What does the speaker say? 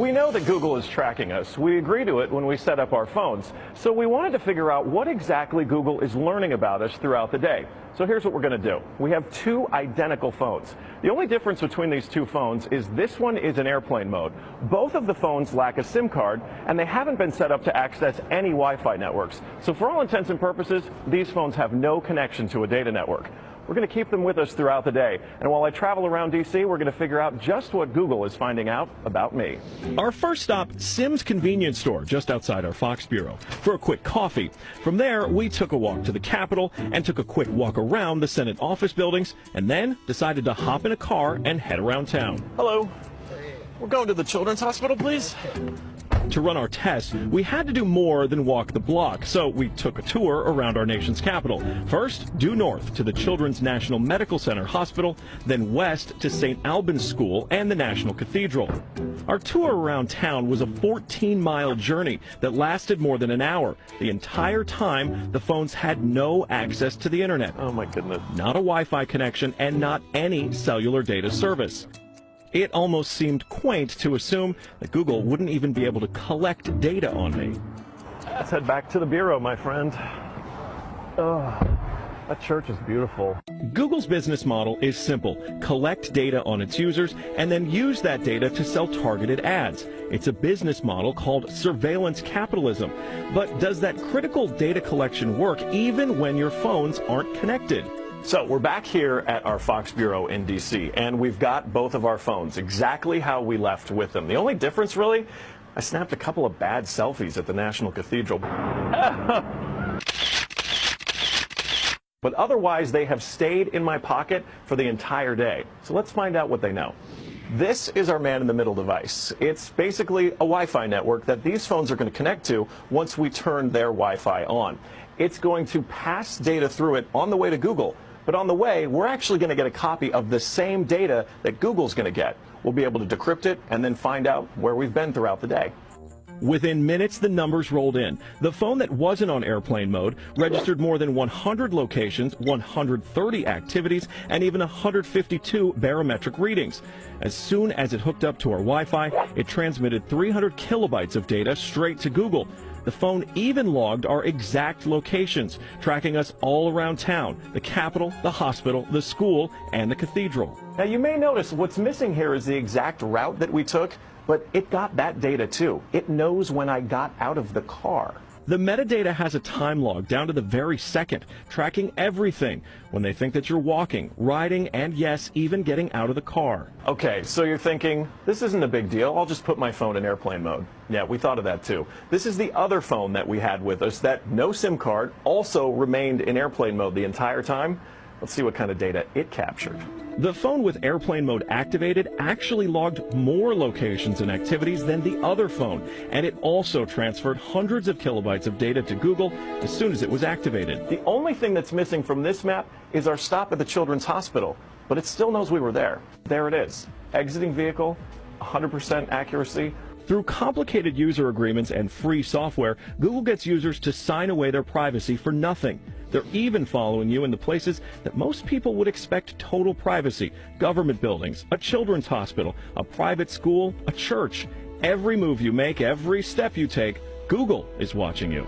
We know that Google is tracking us. We agree to it when we set up our phones. So we wanted to figure out what exactly Google is learning about us throughout the day. So here's what we're going to do. We have two identical phones. The only difference between these two phones is this one is in airplane mode. Both of the phones lack a SIM card, and they haven't been set up to access any Wi-Fi networks. So for all intents and purposes, these phones have no connection to a data network. We're going to keep them with us throughout the day. And while I travel around D.C., we're going to figure out just what Google is finding out about me. Our first stop, Sim's convenience store, just outside our Fox bureau, for a quick coffee. From there, we took a walk to the Capitol and took a quick walk around the Senate office buildings, and then decided to hop in a car and head around town. Hello. We're going to the Children's Hospital, please. To run our test, we had to do more than walk the block, so we took a tour around our nation's capital. First, due north to the Children's National Medical Center Hospital, then west to St. Albans School and the National Cathedral. Our tour around town was a 14-mile journey that lasted more than an hour. The entire time, the phones had no access to the internet. Oh my goodness. Not a Wi-Fi connection and not any cellular data service. It almost seemed quaint to assume that Google wouldn't even be able to collect data on me. Let's head back to the bureau, my friend. Oh, that church is beautiful. Google's business model is simple. Collect data on its users and then use that data to sell targeted ads. It's a business model called surveillance capitalism. But does that critical data collection work even when your phones aren't connected? So we're back here at our Fox Bureau in D.C., and we've got both of our phones exactly how we left with them. The only difference, really, I snapped a couple of bad selfies at the National Cathedral. But otherwise, they have stayed in my pocket for the entire day. So let's find out what they know. This is our man-in-the-middle device. It's basically a Wi-Fi network that these phones are going to connect to once we turn their Wi-Fi on. It's going to pass data through it on the way to Google. But on the way, we're actually going to get a copy of the same data that Google's going to get. We'll be able to decrypt it and then find out where we've been throughout the day. Within minutes, the numbers rolled in. The phone that wasn't on airplane mode registered more than 100 locations, 130 activities, and even 152 barometric readings. As soon as it hooked up to our Wi-Fi, it transmitted 300 kilobytes of data straight to Google. The phone even logged our exact locations, tracking us all around town, the Capitol, the hospital, the school, and the cathedral. Now, you may notice what's missing here is the exact route that we took, but it got that data too. It knows when I got out of the car. The metadata has a time log down to the very second, tracking everything when they think that you're walking, riding, and yes, even getting out of the car. Okay, so you're thinking, this isn't a big deal. I'll just put my phone in airplane mode. Yeah, we thought of that too. This is the other phone that we had with us that no SIM card also remained in airplane mode the entire time. Let's see what kind of data it captured. The phone with airplane mode activated actually logged more locations and activities than the other phone, and it also transferred hundreds of kilobytes of data to Google as soon as it was activated. The only thing that's missing from this map is our stop at the Children's Hospital, but it still knows we were there. There it is. Exiting vehicle, 100% accuracy. Through complicated user agreements and free software, Google gets users to sign away their privacy for nothing. They're even following you in the places that most people would expect total privacy: government buildings, a children's hospital, a private school, a church. Every move you make, every step you take, Google is watching you.